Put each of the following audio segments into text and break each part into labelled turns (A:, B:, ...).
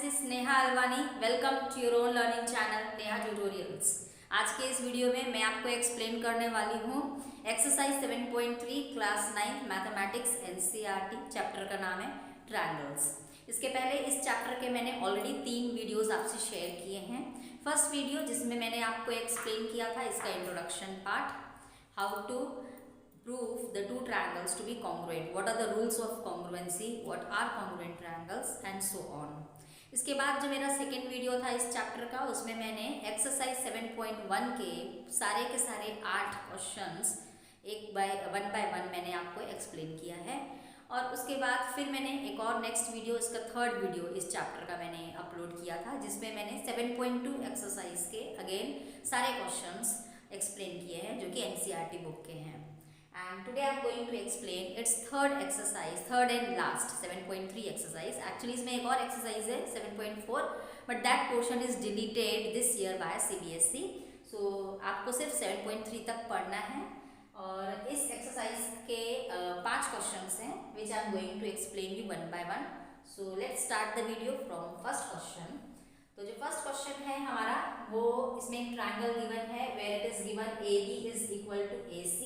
A: Is Neha Alwani. Welcome to your own learning channel Neha tutorials. आज के इस वीडियो में मैं आपको एक्सप्लेन करने वाली हूँ exercise 7.3 class 9 mathematics NCERT. Chapter का नाम है ट्रायंगल्स। इसके पहले इस चैप्टर के मैंने ऑलरेडी 3 वीडियोस आपसे शेयर किए हैं। फर्स्ट वीडियो जिसमें मैंने आपको एक्सप्लेन किया था इसका introduction part, how to prove the two triangles to be congruent, what are the rules of congruency, what are congruent triangles and so on। इसके बाद जो मेरा सेकेंड वीडियो था इस चैप्टर का, उसमें मैंने एक्सरसाइज 7.1 के सारे 8 क्वेश्चंस वन बाय वन मैंने आपको एक्सप्लेन किया है। और उसके बाद फिर मैंने एक और नेक्स्ट वीडियो, इसका थर्ड वीडियो इस चैप्टर का मैंने अपलोड किया था, जिसमें मैंने 7.2 एक्सरसाइज के अगेन सारे क्वेश्चंस एक्सप्लेन किए हैं जो कि एनसीईआरटी बुक के हैं। And today I am going to explain its third exercise, third and last 7.3 exercise। Actually इसमें एक और exercise है 7.4, but that portion is deleted this year by CBSE। So आपको सिर्फ 7.3 तक पढ़ना है और इस exercise के 5 questions हैं which I am going to explain you one by one। So let's start the video from first question। तो जो फर्स्ट क्वेश्चन है हमारा वो, इसमें एक ट्रायंगल गिवन है where it is given AB is equal to AC,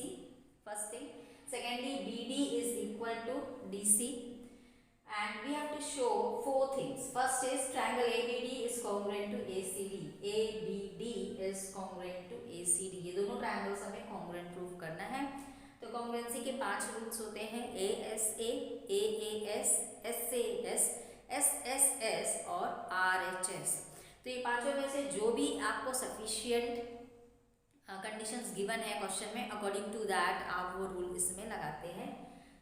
A: first thing। secondly BD is equal to DC and we have to show 4 things। first is triangle ABD is congruent to ACD, ABD is congruent to ACD, ये दोनों triangles हमें congruent prove करना है। तो congruency के 5 rules होते हैं, ASA, AAS, SAS, SSS और RHS। तो ये पांचों में से जो भी आपको सफिशिएंट कंडीशंस गिवन है क्वेश्चन में, अकॉर्डिंग टू दैट आप वो रूल इसमें लगाते हैं।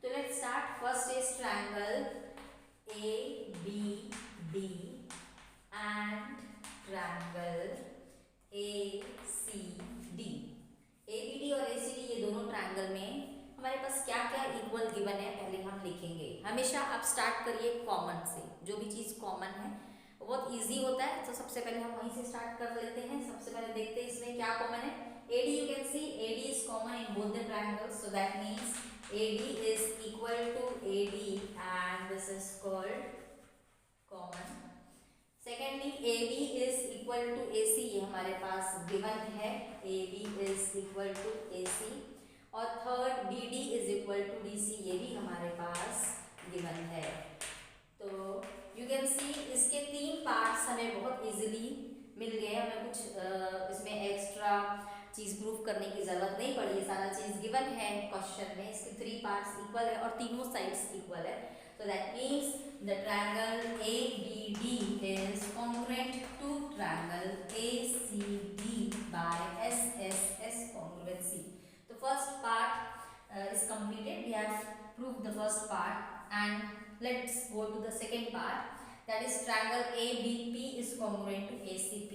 A: तो let's start. First is triangle ABD and triangle ACD। ABD और ACD ये दोनों ट्रायंगल में हमारे पास क्या क्या इक्वल गिवन है पहले हम लिखेंगे। हमेशा आप स्टार्ट करिए कॉमन से, जो भी चीज़ कॉमन है बहुत इजी होता है। तो सबसे पहले हम वहीं से स्टार्ट कर लेते हैं। सबसे पहले देखते हैं इसमें क्या कॉमन है। AD, you can see AD is common in both the triangles, so that means AD is equal to AD and this is called common। secondly AB is equal to AC, ये हमारे पास given है, AB is equal to AC। और third BD is equal to DC, ये भी हमारे पास given है। तो you can see इसके 3 पार्ट्स हमें बहुत इजीली मिल गए। हमें कुछ इसमें एक्स्ट्रा चीज़ प्रूफ करने की ज़रूरत नहीं पड़ी, सारा चीज़ गिवन है क्वेश्चन में। इसके 3 पार्ट्स इक्वल है और तीनों साइड्स इक्वल है। तो that means the triangle ABD is congruent to triangle ACD by SSS congruency. तो first part is completed, we have proved the first part and let's go to the second part, that is triangle ABP is congruent to ACP।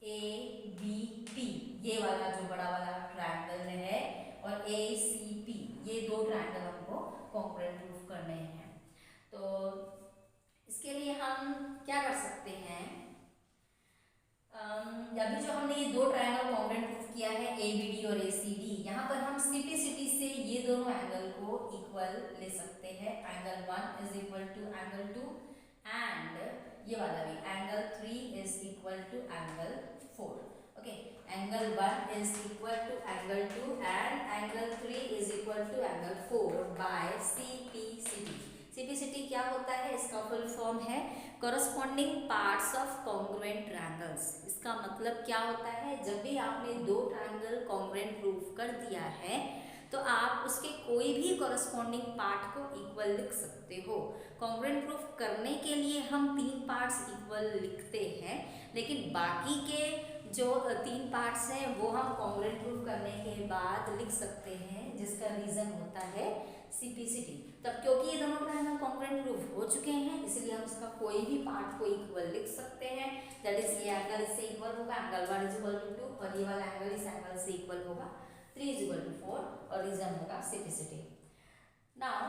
A: ABP ये वाला जो बड़ा वाला triangle है और ACP, ये दो ट्रायंगल हमको कॉन्ग्रुएंट प्रूफ करने हैं। तो इसके लिए हम क्या कर सकते हैं, अभी जो हमने ये दो ट्रायंगल कॉन्ग्रुएंट प्रूफ किया है ABD और ACD, यहाँ पर हम सिंप्लिसिटी से ये दोनों एंगल को इक्वल ले सकते हैं। Angle 1 is equal to angle 2 and ये वाला भी angle 3 is equal to angle 4। Okay, angle 1 is equal to angle 2 and angle 3 is equal to angle 4 by CPCT। CPCT क्या होता है, इसका फुल फॉर्म है corresponding parts of congruent triangles. इसका मतलब क्या होता है, जब भी आपने दो ट्रायंगल कॉन्ग्रुएंट प्रूफ कर दिया है तो आप उसके कोई भी कॉरस्पॉन्डिंग पार्ट को इक्वल लिख सकते हो। कॉन्ग्रुएंट प्रूफ करने के लिए हम 3 पार्ट्स इक्वल लिखते हैं, लेकिन बाकी के जो 3 पार्ट्स हैं वो हम कॉन्ग्रुएंट प्रूफ करने के बाद लिख सकते हैं, जिसका रीज़न होता है CPCT। तब क्योंकि ये दोनों ट्रायंगल कॉन्ग्रुएंट प्रूफ हो चुके हैं, इसलिए हम इसका कोई भी पार्ट को इक्वल लिख सकते हैं। दैट इज ये एंगल इससे इक्वल होगा, एंगल 1 इज इक्वल टू 2 और ये वाला एंगल इस एंगल से इक्वल होगा, 3 इज इक्वल टू 4 और रीजन होगा CPCT। नाउ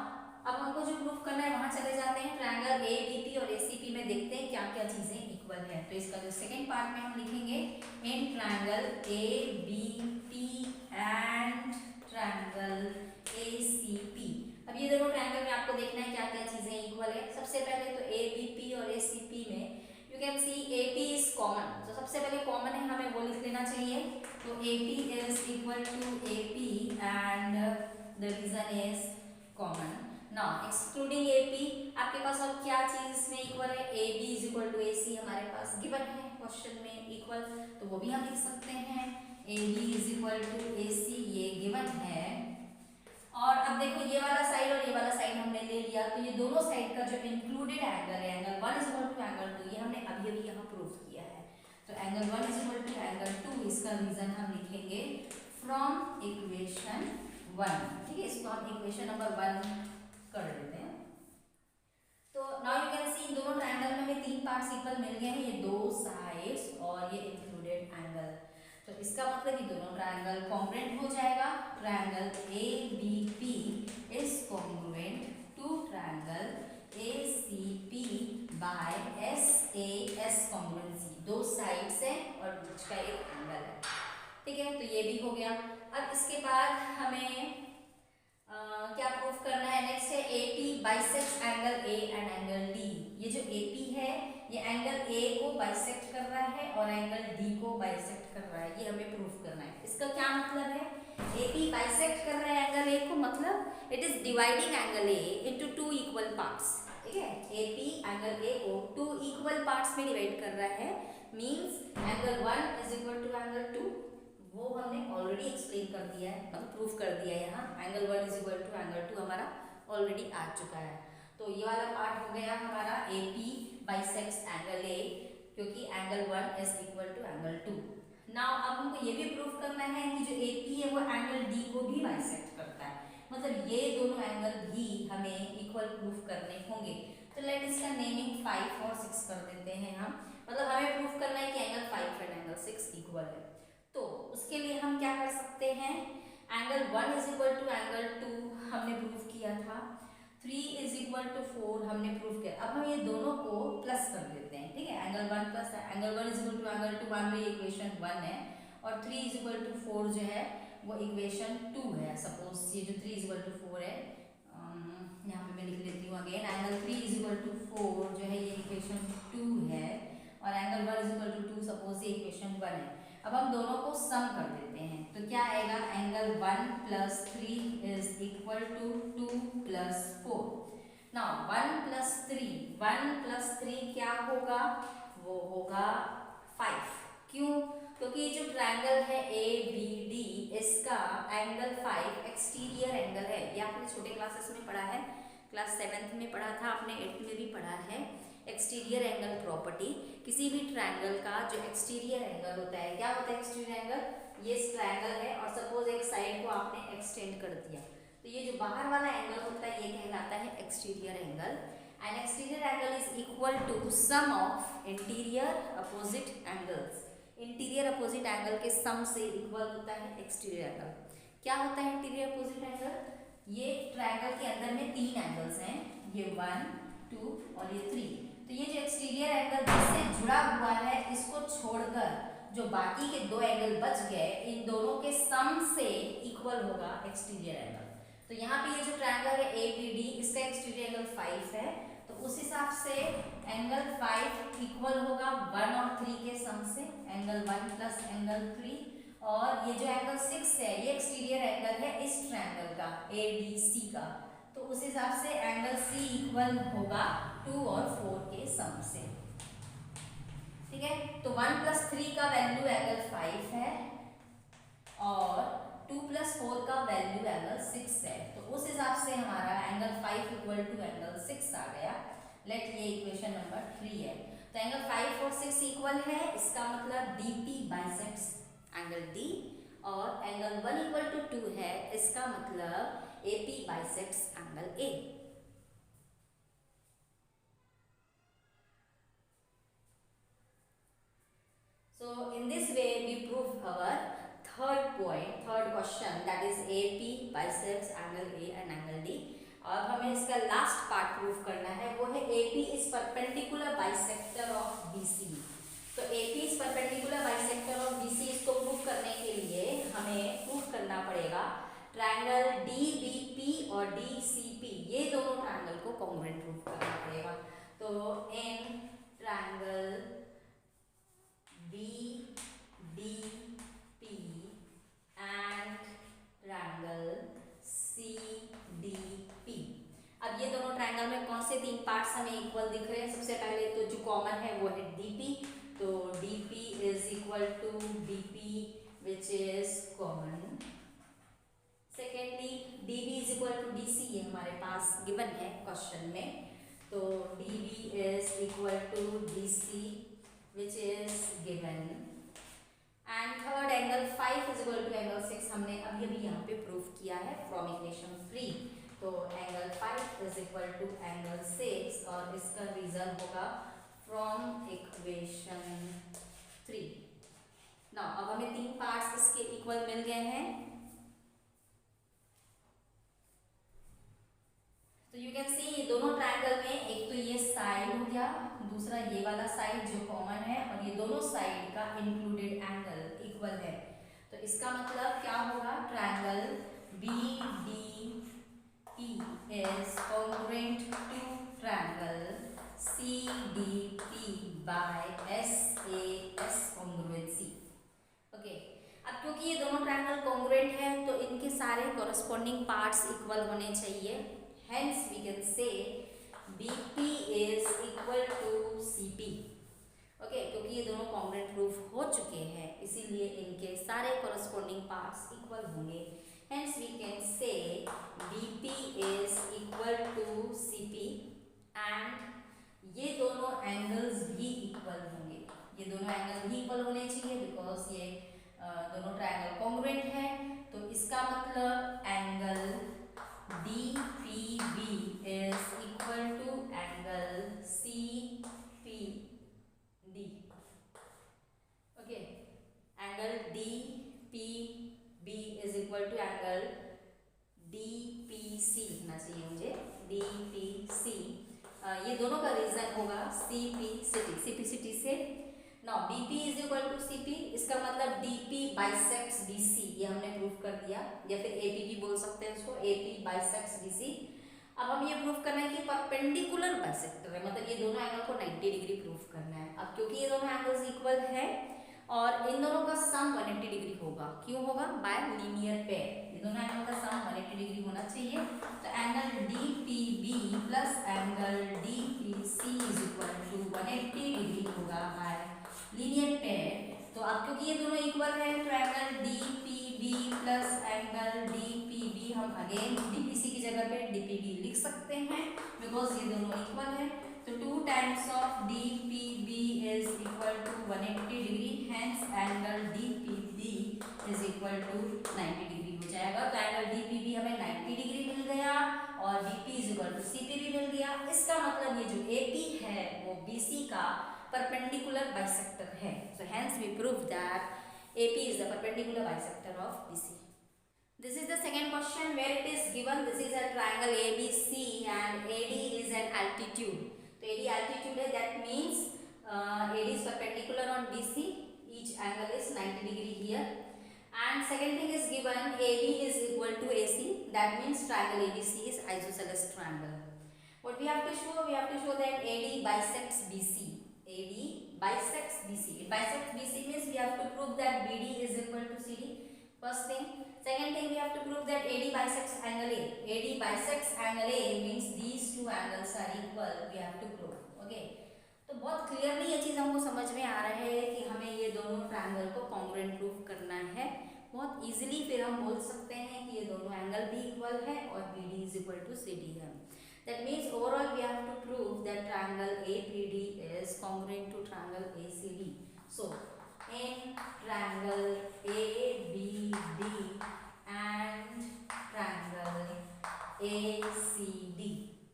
A: अब हमको जो प्रूफ करना है वहां चले जाते हैं। ट्रायंगल ABP और ACP में देखते हैं क्या क्या चीजें इक्वल है। तो इसका जो सेकेंड पार्ट में हम लिखेंगे, in triangle ABP and triangle ACP। अब ये दोनों ट्रायंगल में आपको देखना है क्या क्या चीजें इक्वल है। सबसे पहले तो ABP और ACP में लिखना चाहिए। तो AP is equal to AP and the reason is common. Now excluding AP आपके पास और क्या चीज इसमें इक्वल है? AB is equal to AC हमारे पास गिवन है क्वेश्चन में इक्वल, तो वो भी हम लिख सकते हैं। AB is equal to AC ये गिवन है। और अब देखो ये वाला साइड और ये वाला साइड हमने ले लिया, तो ये दोनों साइड का जो इंक्लूडेड एंगल है, angle 1 is equal to angle 2, ये हमने अभी अभी यहाँ प्रूव किया है। तो angle 1 is equal to angle 2, इसका रीजन हम लिखेंगे फ्रॉम इक्वेशन 1। ठीक है, इसको हम इक्वेशन नंबर 1 कर देते हैं। तो नाउ यू कैन सी इन दोनों ट्रायंगल में हमें 3 पार्ट्स इक्वल मिल गए हैं, ये दो साइड्स और ये इंक्लूडेड एंगल। तो इसका मतलब ये दोनों ट्रायंगल कॉन्ग्रुएंट हो जाएगा। Triangle ABP is congruent to triangle ACP by SAS congruency. दो साइड्स हैं और बीच का एक एंगल है। ठीक है, तो ये भी हो गया। अब इसके बाद हमें क्या प्रूफ करना है? नेक्स्ट है AP bisects angle A and angle D। ये जो AP है ये एंगल A को बाइसेक्ट कर रहा है और एंगल D को बाइसेक्ट कर रहा है, ये हमें प्रूफ करना है। इसका क्या मतलब है? AP बाइसेक्ट कर रहा है एंगल A को, मतलब it is dividing angle A into 2 equal parts. ठीक है, AP एंगल A को 2 इक्वल पार्ट्स में डिवाइड कर रहा है, means angle 1 is equal to angle 2, वो हमने ऑलरेडी एक्सप्लेन कर दिया है, मतलब प्रूफ कर दिया है। यहाँ angle 1 is equal to angle 2 हमारा ऑलरेडी आ चुका है। तो ये वाला पार्ट हो गया हमारा AP बाइसेक्ट्स एंगल A, क्योंकि angle 1 is equal to angle 2। Now अब हमको ये भी प्रूफ करना है कि जो AP है वो एंगल D को भी बाइसेक्ट करता है, मतलब ये दोनों एंगल भी हमें इक्वल प्रूफ करने होंगे। तो लेट इसका नेमिंग 5 और 6 कर देते हैं हम, मतलब हमें प्रूफ करना है कि एंगल 5 एंड एंगल 6 इक्वल है। तो उसके लिए हम क्या कर सकते हैं? Angle 1 is equal to angle 2 हमने प्रूफ किया था, 3 इज इक्वल टू 4 हमने प्रूफ किया। अब हम ये दोनों को प्लस कर देते हैं। ठीक है, angle 1 plus angle 1 is equal to angle 2 मान लो ये इक्वेशन 1 है, और 3 इज इक्वल टू 4 जो है वो इक्वेशन 2 है। सपोज ये जो 3 इज इक्वल टू 4 है, यहाँ पे मैं लिख लेती हूँ again, angle 3 is equal to 4 जो है ये इक्वेशन 2 है, और angle 1 is equal to 2 suppose ये इक्वेशन 1 है। अब हम दोनों को सम कर देते हैं, तो क्या आएगा? Angle 1 plus 3 is equal to 2 plus 4। Now 1 plus 3 क्या होगा? वो होगा 5। क्यों? क्योंकि ये जो ट्रायंगल है ABD इसका एंगल 5 एक्सटीरियर एंगल है। ये आपने छोटे क्लासेस में पढ़ा है, क्लास 7th में पढ़ा था, आपने 8th में भी पढ़ा है। एक्सटीरियर एंगल प्रॉपर्टी, किसी भी ट्रायंगल का जो एक्सटीरियर एंगल होता है, क्या होता है एक्सटीरियर एंगल? ये ट्रायंगल है और सपोज एक साइड को आपने एक्सटेंड कर दिया, तो ये जो बाहर वाला एंगल होता है ये कहलाता है exterior angle. And exterior angle is equal to sum of interior opposite angles. Interior opposite angle के सम से इक्वल होता है एक्सटीरियर एंगल। क्या होता है इंटीरियर अपोजिट एंगल? ये ट्रायंगल के अंदर में 3 एंगल्स हैं, ये 1, 2 और ये 3। तो ये जो एक्सटीरियर एंगल जिससे जुड़ा हुआ है इसको छोड़कर जो बाकी के 2 एंगल बच गए, इन दोनों के सम से इक्वल होगा एक्सटीरियर एंगल। तो यहाँ पे ये जो ट्रायंगल है ABD इसका एक्सटीरियर एंगल 5 है, तो उस हिसाब से एंगल 5 इक्वल होगा 1 और 3 के सम से, एंगल 1 प्लस एंगल 3। और ये जो एंगल 6 है ये एक्सटीरियर एंगल है इस ट्रायंगल का ABC का, तो उस हिसाब से एंगल C इक्वल होगा 2 और 4 के सम से। ठीक है, तो 1 प्लस 3 का वैल्यू एंगल 5 है और 2 प्लस 4 का वैल्यू एंगल 6 है, तो उस हिसाब से हमारा एंगल 5 इक्वल टू एंगल 6 आ गया। लेट ये इक्वेशन नंबर 3 है। तो एंगल 5 और 6 इक्वल है, इसका मतलब DP बाइसेक्ट्स एंगल D, और एंगल 1 इक्वल टू 2 है, इसका मतलब AP bisects angle A। So in this way we prove our third question, that is AP bisects angle A and angle D। अब हमें इसका लास्ट पार्ट प्रूफ करना है, वो है AP is perpendicular bisector of BC। तो AP is perpendicular bisector of BC, इसको proof करने के लिए हमें प्रूफ करना पड़ेगा ट्रायंगल DBP और DCP, ये दोनों ट्रायंगल को कॉन्ग्रुएंट प्रूफ करना पड़ेगा। तो इन ट्रायंगल BDC इक्वल दिख रहे हैं। सबसे पहले तो जो कॉमन है वो है DP, तो DP is equal to DP which is common. Secondly DB is equal to DC, ये हमारे पास गिवन है क्वेश्चन में, तो DB is equal to DC which is given. And third angle 5 is equal to angle 6, हमने अभी अभी यहाँ पे प्रूफ किया है फ्रॉम इक्वेशन 3, तो angle 5 is equal to angle 6 और इसका रीजन होगा फ्रॉम इक्वेशन 3। नाउ अब हमें 3 पार्ट्स इसके इक्वल मिल गए हैं, तो यू कैन सी दोनों ट्रायंगल में एक तो ये साइड हो गया, दूसरा ये वाला साइड जो कॉमन है, और ये दोनों साइड का इंक्लूडेड एंगल इक्वल है। तो इसका मतलब क्या होगा, triangle BDE is congruent to triangle CDP by SAS congruency. Okay, अब क्योंकि ये दोनों ट्रायंगल कॉन्ग्रुएंट है तो इनके सारे कॉरस्पॉन्डिंग पार्ट्स इक्वल होने चाहिए, hence we can say BP is equal to CP। Okay, क्योंकि ये दोनों कॉन्ग्रुएंट प्रूफ हो चुके हैं इसीलिए इनके सारे कॉरस्पॉन्डिंग पार्ट्स इक्वल होंगे, hence we can say BP is equal to CP and ये दोनों एंगल्स भी इक्वल होंगे, ये दोनों एंगल भी इक्वल होने चाहिए बिकॉज ये दोनों ट्रायंगल कॉन्ग्रुएंट है। तो इसका मतलब angle DPB is equal to angle CPD। Okay, angle DPB is equal to angle DPC होना चाहिए मुझे, DPC। ये दोनों का रीजन होगा CPCT से। Now BP is equal to CP, इसका मतलब DP बाइसेक्ट्स BC, ये हमने प्रूफ कर दिया, या फिर AP भी बोल सकते हैं उसको, AP बाइसेक्ट्स BC। अब हम ये प्रूफ करना है कि परपेंडिकुलर बाइसेक्टर है, मतलब ये दोनों एंगल को 90 डिग्री प्रूफ करना है। अब क्योंकि ये दोनों एंगल्स इक्वल है और इन दोनों का सम 180 डिग्री होगा, क्यों होगा, बाय लीनियर पेयर, ये दोनों एंगल का सम 180 डिग्री होना चाहिए। तो angle DPB plus angle DPC is equal to 180 degree होगा बाय लीनियर पेयर। तो अब क्योंकि ये दोनों इक्वल है तो angle DPB plus angle DPB हम अगेन DPC की जगह पे DPB लिख सकते हैं बिकॉज ये दोनों इक्वल है। तो 2 times of DPB is equal to 180 degree, hence angle DPB is equal to 90 degree हो जाएगा। तो एंगल DPB हमें 90 डिग्री मिल गया और BP is equal to CP भी मिल गया। इसका मतलब ये जो AP है वो BC का perpendicular bisector है, so hence we prove that AP is the perpendicular bisector of BC। This is the second question where it is given this is a triangle ABC and AD is an altitude। तो AD altitude है, that means AD is perpendicular on BC, each angle is 90 degree here। And second thing is given AB is equal to AC, that means triangle ABC is isosceles triangle। What we have to show? We have to show that AD bisects BC। AD bisects BC. It bisects BC means we have to prove that BD is equal to CD. First thing. Second thing, we have to prove that AD bisects angle A. AD bisects angle A means these two angles are equal. We have to prove. Okay. तो बहुत clearly ये चीज़ हमको समझ में आ रहा है कि हमें ये दोनों ट्रायंगल को कॉन्ग्रुएंट प्रूफ करना है। बहुत इजीली फिर हम बोल सकते हैं कि ये दोनों एंगल भी इक्वल है और BD is equal to CD है। That means overall we have to prove that triangle APD is congruent to triangle ACD. So in triangle ABD and triangle ACD,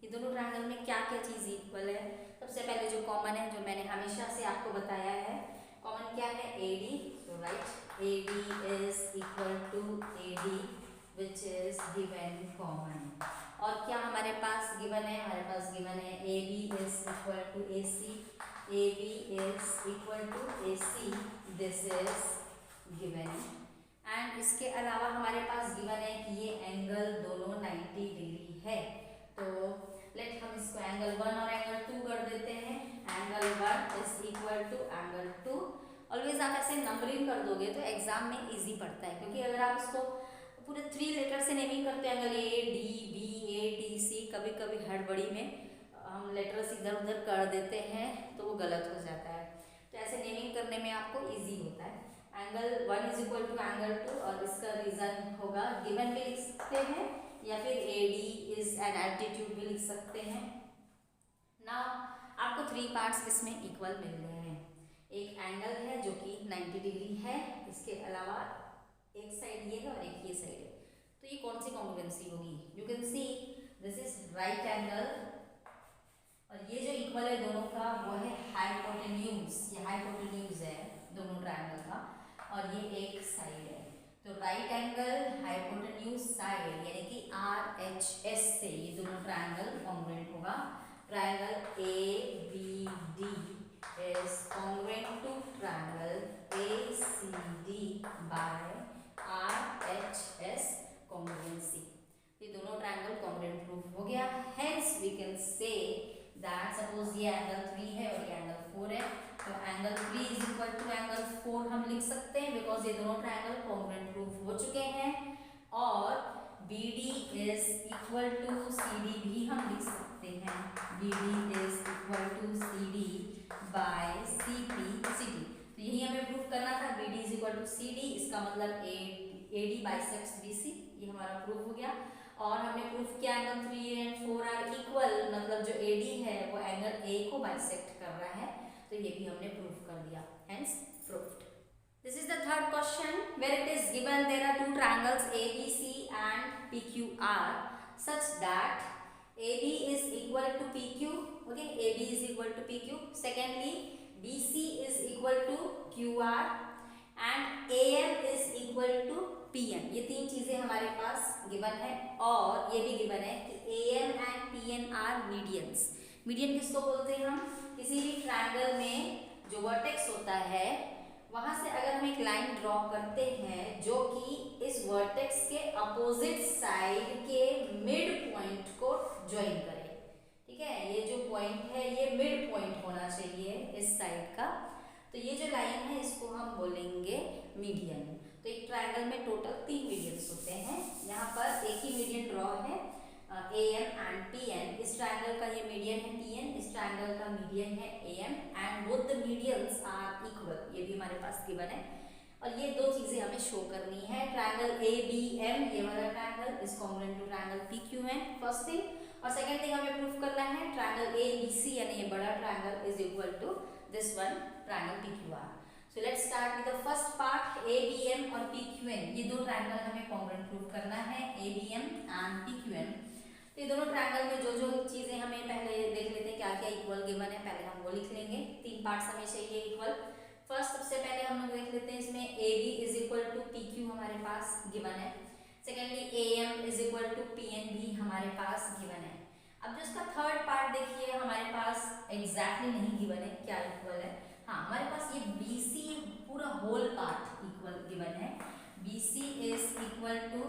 A: ये दोनों ट्रायंगल में क्या क्या चीज़ इक्वल है? सबसे पहले जो कॉमन है, जो मैंने हमेशा से आपको बताया है, कॉमन क्या है, AD। So write AD is equal to AD which is given common। और क्या हमारे पास गिवन है, हमारे पास गिवन है AB is equal to AC, AB is equal to AC, this is given। And इसके अलावा हमारे पास गिवन है कि ये एंगल दोनों 90 डिग्री है। तो लेट हम इसको एंगल 1 और एंगल 2 कर देते हैं। Angle 1 is equal to angle 2। Always आप ऐसे नंबरिंग कर दोगे तो एग्जाम में इजी पड़ता है, क्योंकि अगर आप इसको पूरे 3 लेटर से नेमिंग करते हैं, angle A D B A D C, कभी कभी हड़बड़ी में हम लेटर्स इधर उधर कर देते हैं तो वो गलत हो जाता है। तो ऐसे नेमिंग करने में आपको इजी होता है। Angle 1 is equal to angle 2 और इसका रीजन होगा गिवन भी लिख सकते हैं या फिर AD इज एन एल्टीट्यूड भी लिख सकते हैं। नाउ आपको 3 पार्ट्स इसमें इक्वल मिल रहे हैं। एक एंगल है जो कि 90 डिग्री है, इसके अलावा एक साइड ये है और एक ये साइड है। तो ये कौन सी कॉन्ग्रुएंसी होगी? You can see this is right angle और ये जो इक्वल है दोनों का वो है हाइपोटेन्यूज। ये हाइपोटेन्यूज है दोनों ट्रायंगल का और ये एक साइड है। तो राइट एंगल हाइपोटेन्यूज साइड यानी कि RHS से ये दोनों ट्रायंगल कॉन्ग्रुएंट होगा। Triangle ABD is congruent to triangle ACD by RHS congruency. ये दोनों ट्रायंगल कॉन्ग्रुएंट प्रूफ हो गया। Hence we can say that suppose ये एंगल 3 है और ये एंगल 4 है, तो angle 3 is equal to angle 4 हम लिख सकते हैं बिकॉज ये दोनों ट्रायंगल कॉन्ग्रुएंट प्रूफ हो चुके हैं। और BD is equal to CD भी हम लिख सकते हैं। BD is equal to CD by CD। तो यही हमें प्रूफ करना था, BD is equal to CD, इसका मतलब AD बाइसेक्ट्स BC, ये हमारा प्रूफ हो गया। और हमने प्रूफ किया एंगल 3 एंड 4 आर इक्वल, मतलब जो AD है वो एंगल A को बाइसेक्ट कर रहा है, तो ये भी हमने प्रूफ कर दिया, hence proofed. This is the third question where it is given there are two triangles ABC and PQR such that AB is equal to PQ, okay, AB is equal to PQ. Secondly, BC is equal to QR and AM is equal to PN. ये तीन चीजें हमारे पास given है और ये भी given है कि AM and PN are medians. Median किसको बोलते हैं? हम किसी भी ट्रायंगल में जो वर्टेक्स होता है वहां से अगर हम एक लाइन ड्रॉ करते हैं जो कि इस वर्टेक्स के अपोजिट साइड के मिड पॉइंट को ज्वाइन करे, ठीक है, ये जो पॉइंट है ये मिड पॉइंट होना चाहिए इस साइड का, तो ये जो लाइन है इसको हम बोलेंगे मीडियन। तो एक ट्रायंगल में टोटल 3 मीडियंस होते हैं। यहाँ पर एक ही मीडियन ड्रॉ है AM एंड PN। इस ट्रायंगल का ये मीडियन है PN, इस ट्रायंगल का मीडियन है AM and both the medians are equal, ये भी हमारे पास गिवन है। और ये दो चीजें हमें शो करनी है। ट्रायंगल ABM ये वाला triangle is congruent to triangle PQN, first thing. और सेकंड थिंग हमें प्रूफ करना है ट्रायंगल ABC यानी ये बड़ा triangle is equal to this one triangle PQR। So let's start with the first part ABM और PQN। ये दो ट्रायंगल हमें कॉन्ग्रुएंट प्रूफ करना है ABM एंड PQN। तो ये दोनों ट्रायंगल में जो जो चीजें हमें पहले देख लेते हैं क्या क्या इक्वल गिवन है, पहले हम वो लिख लेंगे। 3 पार्ट्स हमें चाहिए इक्वल। फर्स्ट सबसे पहले हम लोग देख लेते हैं इसमें AB is equal to PQ हमारे पास गिवन है। Secondly AM is equal to PN भी हमारे पास गिवन है। अब जो इसका थर्ड पार्ट देखिए हमारे पास एग्जैक्टली नहीं गिवन है क्या इक्वल है। हाँ, हमारे पास ये BC पूरा होल पार्ट इक्वल गिवन है। BC is equal to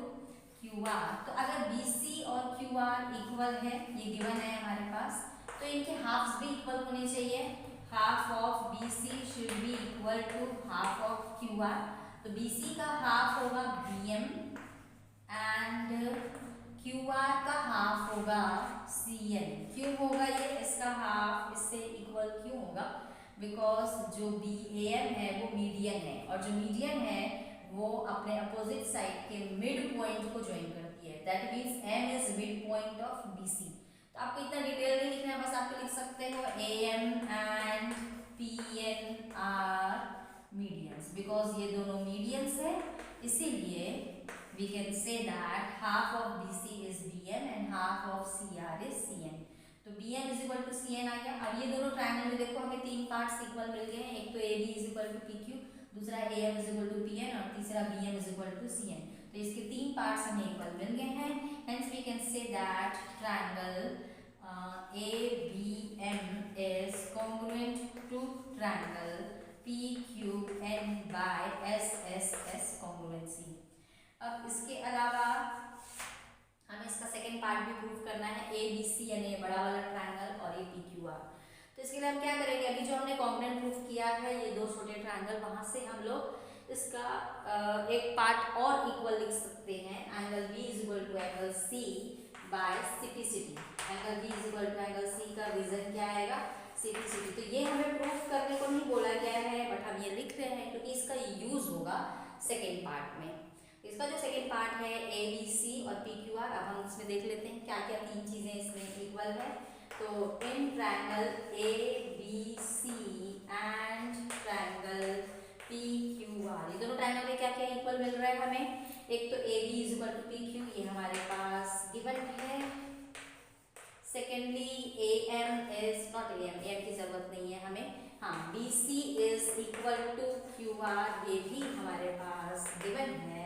A: QR। तो अगर BC और QR इक्वल है, ये गिवन है हमारे पास, तो इनके हाफ्स भी इक्वल होने चाहिए। Half of BC should be equal to half of QR। तो BC का हाफ होगा BM एंड QR का हाफ होगा CN। क्यों होगा ये? इसका हाफ इससे इक्वल क्यों होगा? बिकॉज जो BAM है वो मीडियन है और जो मीडियन है वो अपने अपोजिट साइड के मिड पॉइंट को ज्वाइन करती है। That means M is mid point of BC। तो आपको इतना डिटेल नहीं लिखना है, बस आप लिख सकते हो AM and PN are medians. Because ये दोनों मीडियंस है इसीलिए we can say that half of BC is BM and half of CR is CN। तो BM is equal to CN आ गया। अब ये दोनों ट्रायंगल में देखो हमें 3 पार्ट्स इक्वल मिल गए हैं। एक तो AB is equal to PQ, दूसरा AM is equal to PN और तीसरा BM is equal to CN। तो इसके 3 पार्ट्स हमें इक्वल मिल गए हैं। Hence we can say that triangle ABM is congruent to triangle PQN by SSS congruency. अब इसके अलावा हमें इसका सेकंड पार्ट भी प्रूफ करना है ABC यानी ये बड़ा वाला ट्रायंगल और ये PQR। तो इसके लिए हम क्या करेंगे, अभी जो हमने कॉन्ग्रुएंट प्रूफ किया है ये दो छोटे ट्रायंगल, वहां से हम लोग इसका एक पार्ट और इक्वल लिख सकते हैं। Angle B is equal to angle C by CPCT. Angle B is equal to angle C का रीजन क्या आएगा, सिटीसिटी। तो ये हमें प्रूफ करने को नहीं बोला गया है, बट हम ये लिख रहे हैं क्योंकि इसका यूज होगा सेकेंड पार्ट में। इसका जो सेकेंड पार्ट है ए बी सी और पी क्यू आर, अब हम इसमें देख लेते हैं क्या क्या तीन चीजें इसमें इक्वल है। तो इन triangle A B C and triangle P Q R, ये दोनों ट्रायंगल में क्या क्या इक्वल मिल रहा है हमें। एक तो A B is equal to P Q, ये हमारे पास गिवन है। Secondly A M is not A M की जरूरत नहीं है हमें, हाँ B C is equal to Q R, ये भी हमारे पास गिवन है।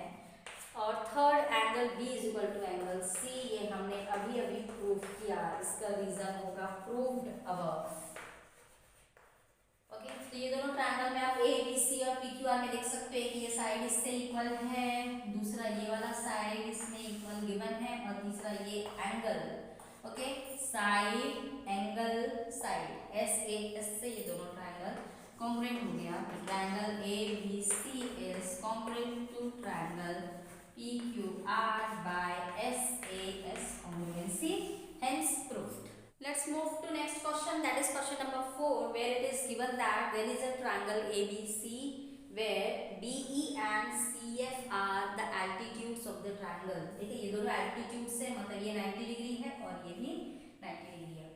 A: और third angle B is equal to angle C, ये हमने अभी अभी प्रूव किया, इसका रीजन होगा प्रूव्ड अबव। ओके, तो ये दोनों ट्रायंगल में आप ए बी सी और पी क्यू आर में देख सकते हैं कि ये साइड इससे इक्वल है, दूसरा ये वाला साइड इसमें इक्वल गिवन है, और तीसरा ये angle. Okay, side angle side S A S से ये दोनों ट्रायंगल कॉन्ग्रुएंट हो गया। Triangle A B C is congruent to triangle PQR by SAS congruency, hence proved. Let's move to next question, that is question number 4, where it is given that there is a triangle ABC where BE and CF are the altitudes of the triangle। देखिए ये दोनों altitudes है, मतलब ये 90 degree है और ये भी 90 डिग्री है।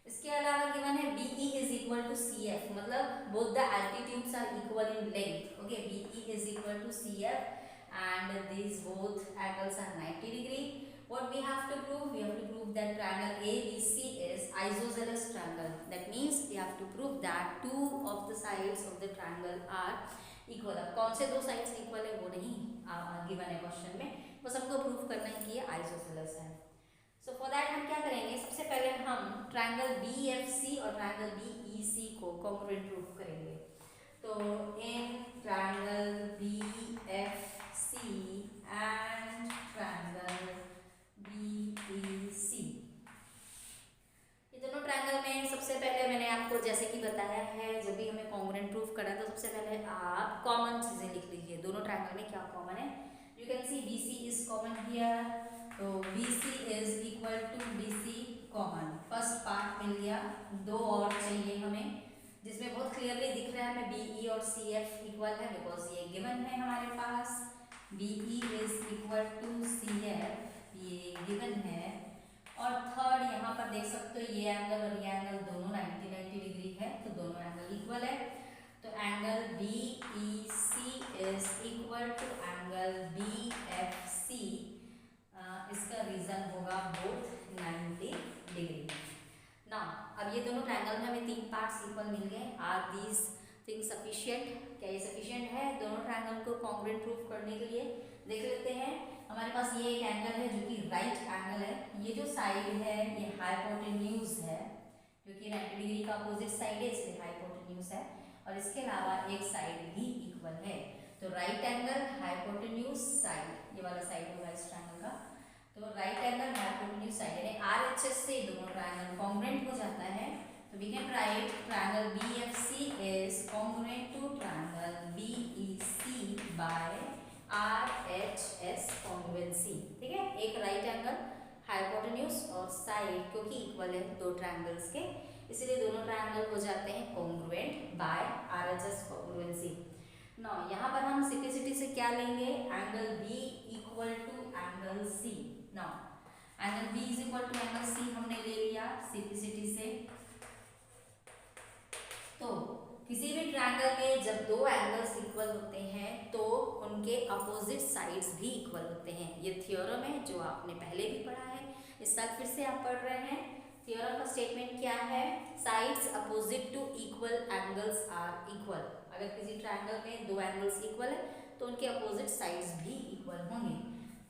A: इसके अलावा गिवन है BE is equal to CF, मतलब both the altitudes are equal in length। Okay, BE is equal to CF and these both angles are 90 degree. What we have to prove? We have to prove that triangle ABC is isosceles triangle. That means we have to prove that two of the sides of the triangle are equal. अब कौन से दो sides equal है वो नहीं given है question में, बस हमको प्रूव करना है कि ये isosceles है। So for that हम क्या करेंगे, सबसे पहले हम ट्रायंगल BFC और ट्रायंगल BEC को कॉन्ग्रुएंट प्रूव करेंगे। तो इन triangle BFC and triangle BEC, ये दोनों ट्रायंगल में सबसे पहले मैंने आपको जैसे कि बताया है, जब भी हमें कॉन्ग्रुएंट प्रूफ करना है तो सबसे पहले आप कॉमन चीजें लिख लीजिए। दोनों ट्रायंगल में क्या कॉमन है, you can see BC is common here, तो BC is equal to BC common, first part मिल गया। दो और चाहिए हमें जिसमें बहुत क्लियरली दिख रहा है हमें BE और CF इक्वल है, बिकॉज ये गिवन है हमारे पास। BE is equal to CF, ये गिवन है। और थर्ड यहाँ पर देख सकते हो ये एंगल और ये एंगल दोनों 90 डिग्री है, तो दोनों एंगल इक्वल है। तो angle BEC is equal to angle BFC, इसका रीजन होगा बोथ 90 डिग्री। ना अब ये दोनों ट्रायंगल में हमें तीन पार्ट्स इक्वल मिल गए। आर दीज थिंग्स सफिशिएंट, क्या ये सफिशिएंट है दोनों ट्रायंगल को कॉन्ग्रुएंट प्रूफ करने के लिए? देख लेते हैं। हमारे पास ये एक एंगल है जो कि राइट एंगल है, ये जो साइड है ये हाइपोटेन्यूज है, जो कि 90 डिग्री का अपोजिट साइड है इसलिए हाइपोटेन्यूज है, और इसके अलावा एक साइड भी इक्वल है। तो राइट एंगल हाइपोटेन्यूज साइड, ये वाला साइड होगा इस ट्रायंगल का। तो राइट एंगल हाइपोटेन्यूज साइड यानी RHS से दोनों ट्रायंगल कॉन्ग्रुएंट हो जाता है। तो we can write triangle BFC is congruent to triangle BEC by RHS congruency. ठीक है, एक राइट एंगल हाइपोटेन्यूज और साइड क्योंकि इक्वल है दो ट्रायंगल्स के, इसलिए दोनों ट्रायंगल हो जाते हैं congruent by RHS congruency. Now यहाँ पर हम सिटी से क्या लेंगे, angle B equal to angle C। Now angle B is equal to angle C हमने ले लिया सिटी से। तो किसी भी ट्रायंगल में जब दो एंगल्स इक्वल होते हैं तो उनके अपोजिट साइड्स भी इक्वल होते हैं। ये थ्योरम है जो आपने पहले भी पढ़ा है, इस साल फिर से आप पढ़ रहे हैं। थ्योरम का स्टेटमेंट क्या है, sides opposite to equal angles are equal. अगर किसी ट्रायंगल में दो एंगल्स इक्वल है तो उनके अपोजिट साइड्स भी इक्वल होंगे।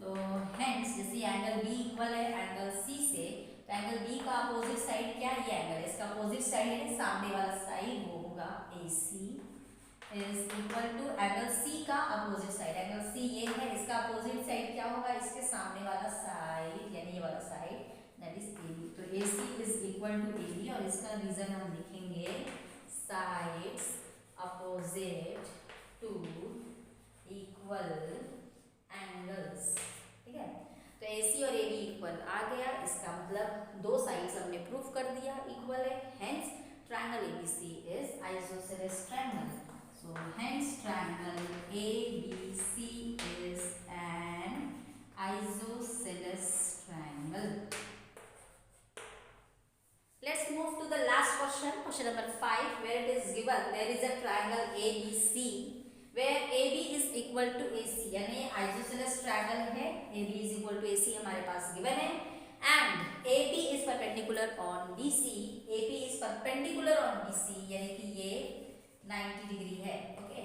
A: तो हेंस जैसे एंगल B इक्वल है एंगल C से, तो एंगल B का अपोजिट साइड क्या है, ये एंगल है, इसका अपोजिट साइड है सामने वाला साइड, वो होगा AC is equal to angle C का अपोजिट साइड। एंगल C ये है, इसका अपोजिट साइड क्या होगा, इसके सामने वाला साइड यानी ये वाला साइड, दैट इज AB। तो AC is equal to AB और इसका रीजन हम लिखेंगे sides opposite to equal angles. ठीक है, तो AC और AB इक्वल आ गया, इसका मतलब दो साइड्स हमने प्रूफ कर दिया इक्वल है, hence triangle ABC is isosceles triangle. So hence triangle ABC is an isosceles triangle. Let's move to the last question, question number 5, where it is given there is a triangle ABC where AB is equal to AC, यानी isosceles triangle है, AB is equal to AC हमारे पास given है, and AB is perpendicular on BC, AB is perpendicular on BC, यानी कि ये 90 degree है. Okay,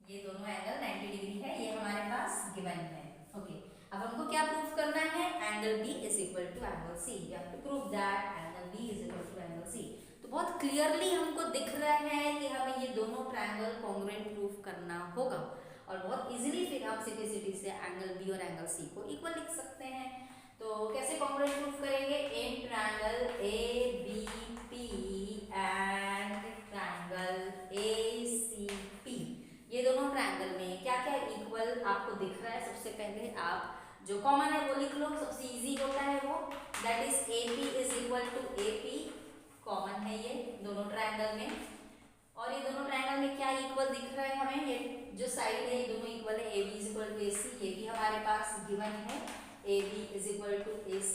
A: ये दोनों एंगल 90 डिग्री है, ये हमारे पास गिवन है. ओके, अब हमको क्या प्रूफ करना है? Angle B is equal to angle C. You have to prove that angle B is equal to angle C. तो बहुत क्लियरली हमको दिख रहा है कि हमें ये दोनों ट्रायंगल कॉन्ग्रुएंट प्रूफ करना होगा, और बहुत इजीली फिर हम सिंपलिसिटी से एंगल B और एंगल C को इक्वल लिख सकते हैं. तो कैसे कॉन्ग्रुएंट प्रूफ करेंगे? In triangle ABP and triangle ACP, ये दोनों ट्रायंगल में क्या क्या इक्वल आपको दिख रहा है? सबसे पहले आप जो कॉमन है वो लिख लो, सबसे इजी होता है वो, that is AP is equal to AP, common है ये दोनों ट्रायंगल में. और ये दोनों ट्रायंगल में क्या इक्वल दिख रहा है हमें? ये जो साइड है ये दोनों इक्वल है, AB is equal to AC, ये भी हमारे पास गिवन है, AB is equal to AC.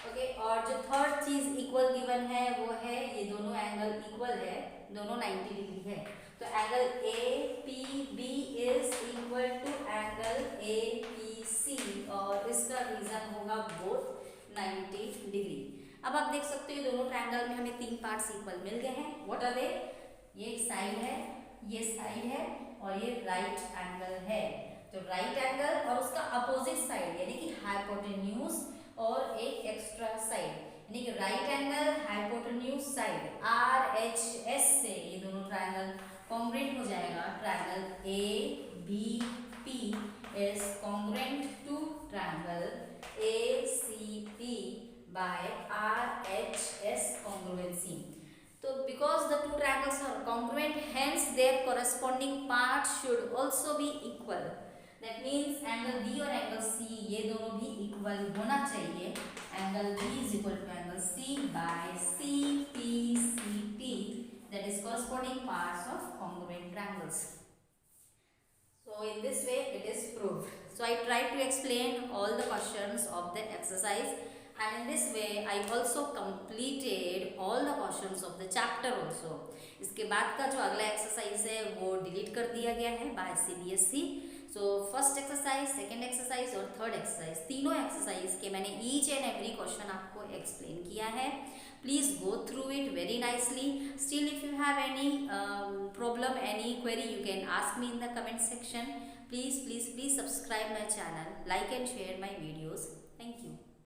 A: Okay, और जो थर्ड चीज इक्वल गिवन है वो है ये दोनों एंगल इक्वल है, दोनों 90 डिग्री है. तो angle APB is equal to angle APC, और इसका रीजन होगा बोथ 90 डिग्री. अब आप देख सकते हो ये दोनों ट्रायंगल में हमें तीन पार्ट्स इक्वल मिल गए हैं. What are they? ये एक साइड है, ये साइड है, और ये राइट एंगल है. तो राइट एंगल और उसका अपोजिट साइड यानी कि हाइपोटेन्यूज और एक एक्स्ट्रा साइड, यानी कि right angle hypotenuse side RHS से ये दोनों ट्रायंगल कॉन्ग्रुएंट हो जाएगा. Triangle ABP is congruent to triangle ACP by RHS congruency. So because the two triangles are congruent, hence their corresponding parts should also be equal. That means angle B और angle C ये दोनों भी equal होना चाहिए. Angle B is equal to angle C by CPCP, that is corresponding parts of congruent triangles. So in this way it is proved. So I tried to explain all the questions of the exercise, and in this way I also completed all the questions of the chapter also. इसके बाद का जो अगला exercise है वो delete कर दिया गया है by CBSE. So first exercise, second exercise और थर्ड एक्सरसाइज, तीनों एक्सरसाइज के मैंने ईच एंड एवरी क्वेश्चन आपको एक्सप्लेन किया है. Please go through it very nicely. Still if you have any problem, any query, you can ask me in the comment section. Please subscribe my channel, like and share my videos. Thank you.